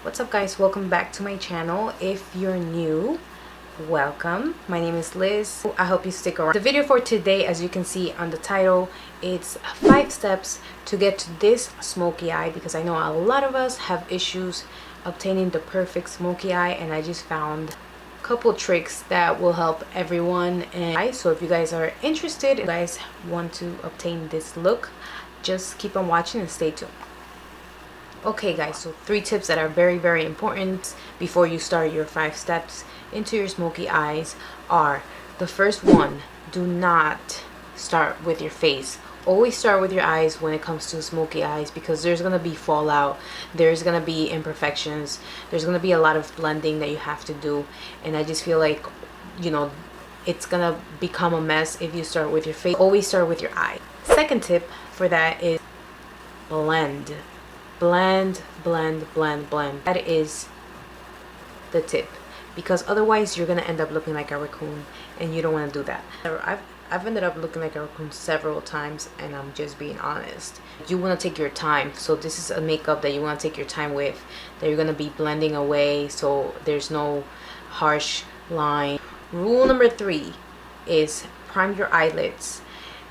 What's up guys, welcome back to my channel. If you're new, welcome. My name is Liz. I hope you stick around. The video for today, as you can see on the title, it's 5 steps to get to this smoky eye, because I know a lot of us have issues obtaining the perfect smoky eye, and I just found a couple tricks that will help everyone. And so if you guys are interested, if you guys want to obtain this look, just keep on watching and stay tuned. Okay guys, so 3 tips that are very important before you start your 5 steps into your smoky eyes are: the first one, do not start with your face. Always start with your eyes when it comes to smoky eyes, because there's gonna be fallout, there's gonna be imperfections, there's gonna be a lot of blending that you have to do, and I just feel like, you know, it's gonna become a mess if you start with your face. Always start with your eye. Second tip for that is blend. Blend. That is the tip, because otherwise you're gonna end up looking like a raccoon, and you don't want to do that. I've ended up looking like a raccoon several times, and I'm just being honest. You want to take your time, so this is a makeup that you want to take your time with, that you're gonna be blending away, so there's no harsh line. Rule number 3 is prime your eyelids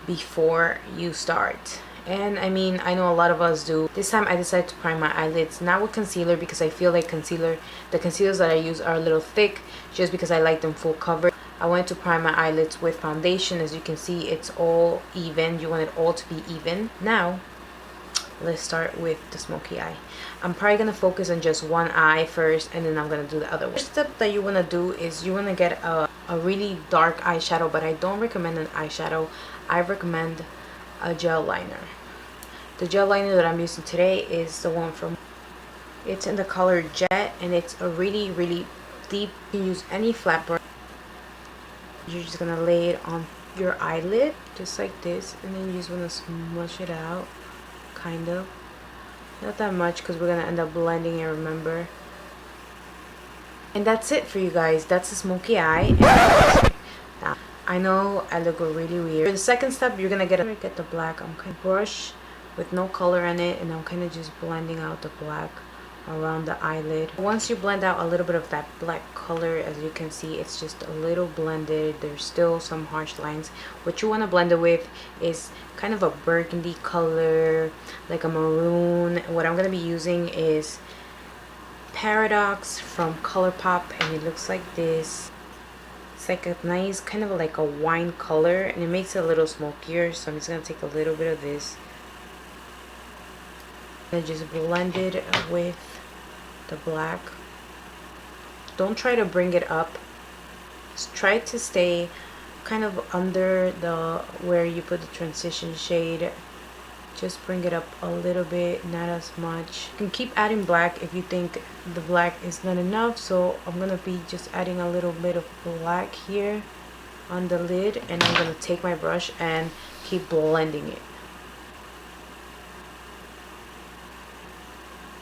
before you start. And I mean, I know a lot of us do. This time I decided to prime my eyelids, not with concealer, because I feel like the concealers that I use are a little thick, just because I like them full coverage. I wanted to prime my eyelids with foundation. As you can see, it's all even. You want it all to be even. Now let's start with the smoky eye. I'm probably gonna focus on just one eye first, and then I'm gonna do the other one. First step that you want to do is you want to get a really dark eyeshadow, but I don't recommend an eyeshadow. I recommend a gel liner. The gel liner that I'm using today is the one from, it's in the color Jet, and it's a really deep. You can use any flat brush. You're just gonna lay it on your eyelid just like this, and then you just want to smush it out, kind of, not that much, because we're gonna end up blending it, remember. And that's it for you guys. That's a smoky eye. Now, I know I look really weird. For the second step, you're gonna get the black. I'm kind of brush with no color in it, and I'm kind of just blending out the black around the eyelid. Once you blend out a little bit of that black color, as you can see, it's just a little blended. There's still some harsh lines. What you want to blend it with is kind of a burgundy color, like a maroon. What I'm going to be using is Paradox from ColourPop, and it looks like this. It's like a nice kind of like a wine color, and it makes it a little smokier, so I'm just going to take a little bit of this and just blend it with the black. Don't try to bring it up, just try to stay kind of under the where you put the transition shade. Just bring it up a little bit, not as much. You can keep adding black if you think the black is not enough, so I'm gonna be just adding a little bit of black here on the lid, and I'm gonna take my brush and keep blending it.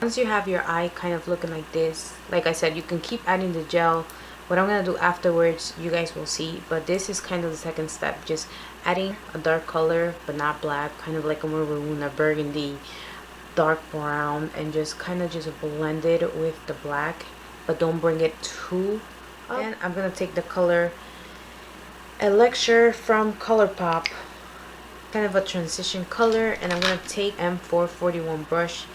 Once you have your eye kind of looking like this, like I said, you can keep adding the gel. What I'm going to do afterwards, you guys will see, but this is kind of the second step. Just adding a dark color, but not black, kind of like a maroon, a burgundy, dark brown, and just kind of just blend it with the black, but don't bring it too up. And I'm going to take the color Elixir from ColourPop, kind of a transition color, and I'm going to take M441 brush,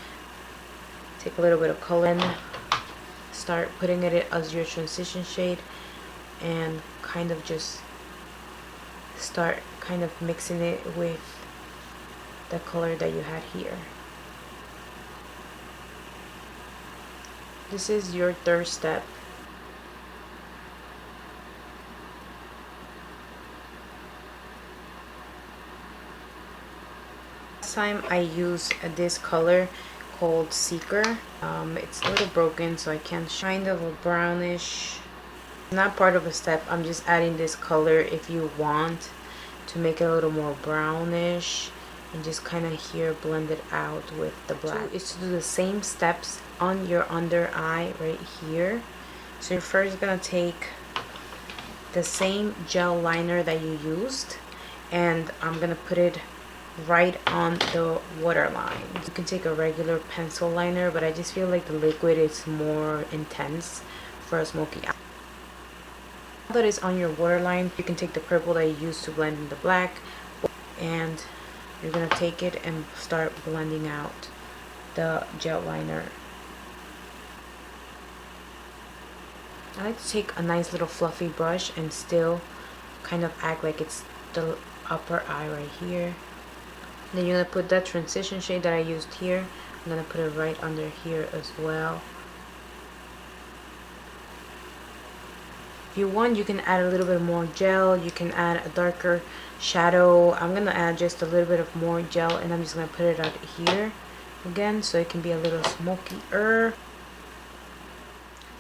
take a little bit of color, and start putting it as your transition shade, and kind of just start kind of mixing it with the color that you had here. This is your third step. Last time I used this color called Seeker. It's a little broken, so I can't kind of a brownish, not part of a step. I'm just adding this color if you want to make it a little more brownish, and just kind of here blend it out with the black. Is to do the same steps on your under eye right here. So you're first gonna take the same gel liner that you used, and I'm gonna put it right on the waterline. You can take a regular pencil liner, but I just feel like the liquid is more intense for a smoky eye. Now that it's on your waterline, you can take the purple that you used to blend in the black, and you're gonna take it and start blending out the gel liner. I like to take a nice little fluffy brush and still kind of act like it's the upper eye right here. Then you're gonna put that transition shade that I used here. I'm gonna put it right under here as well. If you want, you can add a little bit more gel. You can add a darker shadow. I'm gonna add just a little bit of more gel, and I'm just gonna put it out here again so it can be a little smokier.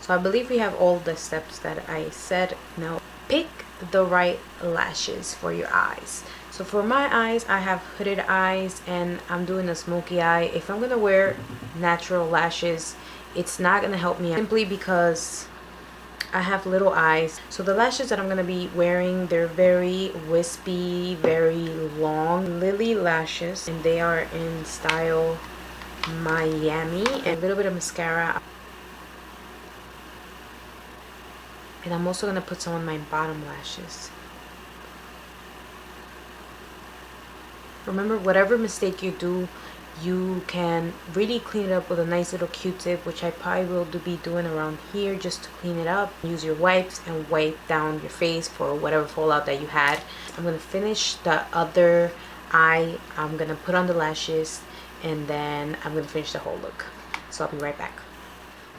So I believe we have all the steps that I said. Now pick the right lashes for your eyes. So for my eyes, I have hooded eyes and I'm doing a smoky eye. If I'm gonna wear natural lashes, it's not gonna help me simply because I have little eyes. So the lashes that I'm gonna be wearing, they're very wispy, very long Lily lashes, and they are in style Miami, and a little bit of mascara. And I'm also gonna put some on my bottom lashes. Remember, whatever mistake you do, you can really clean it up with a nice little Q-tip, which I probably will be doing around here just to clean it up. Use your wipes and wipe down your face for whatever fallout that you had. I'm gonna finish the other eye. I'm gonna put on the lashes, and then I'm gonna finish the whole look. So I'll be right back.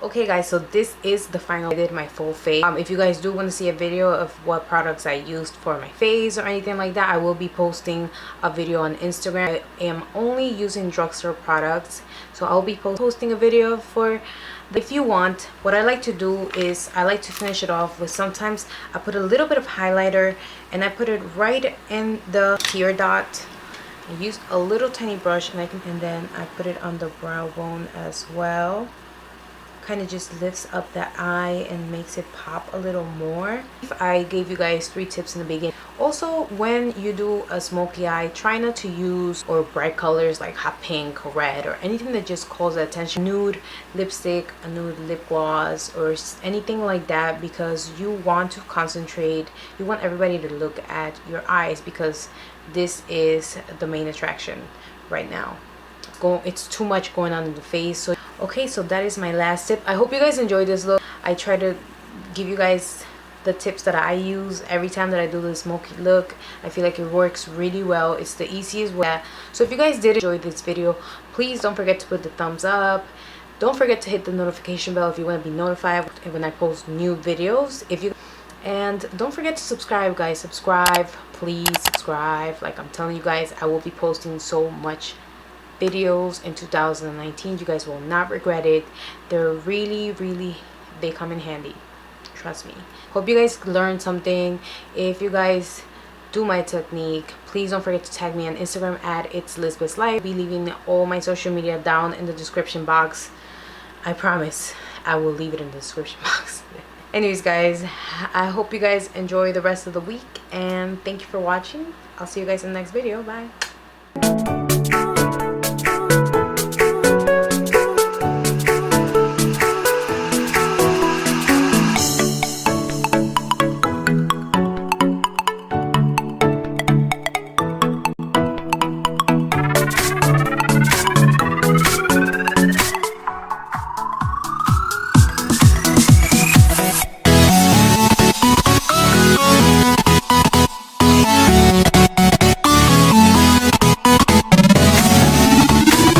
Okay guys, so this is the final. I did my full face. If you guys do want to see a video of what products I used for my face or anything like that, I will be posting a video on Instagram. I am only using drugstore products, so I'll be posting a video for. If you want, what I like to do is I like to finish it off with, sometimes I put a little bit of highlighter and I put it right in the tear dot. I used a little tiny brush, and then I put it on the brow bone as well. Kind of just lifts up the eye and makes it pop a little more. I gave you guys 3 tips in the beginning. Also, when you do a smoky eye, try not to use or bright colors like hot pink or red or anything that just calls attention. Nude lipstick, a nude lip gloss, or anything like that, because you want to concentrate. You want everybody to look at your eyes, because this is the main attraction right now. It's too much going on in the face. So okay, so that is my last tip. I hope you guys enjoyed this look. I try to give you guys the tips that I use every time that I do the smoky look. I feel like it works really well. It's the easiest way. So if you guys did enjoy this video, please don't forget to put the thumbs up. Don't forget to hit the notification bell if you want to be notified when I post new videos. And don't forget to subscribe, guys. Subscribe, please subscribe. Like I'm telling you guys, I will be posting so much videos in 2019. You guys will not regret it. They're really, they come in handy, trust me. Hope you guys learned something. If you guys do my technique, please don't forget to tag me on Instagram at It's Lisbeth's Life. I'll be leaving all my social media down in the description box. I promise I will leave it in the description box. Anyways guys, I hope you guys enjoy the rest of the week, and thank you for watching. I'll see you guys in the next video. Bye.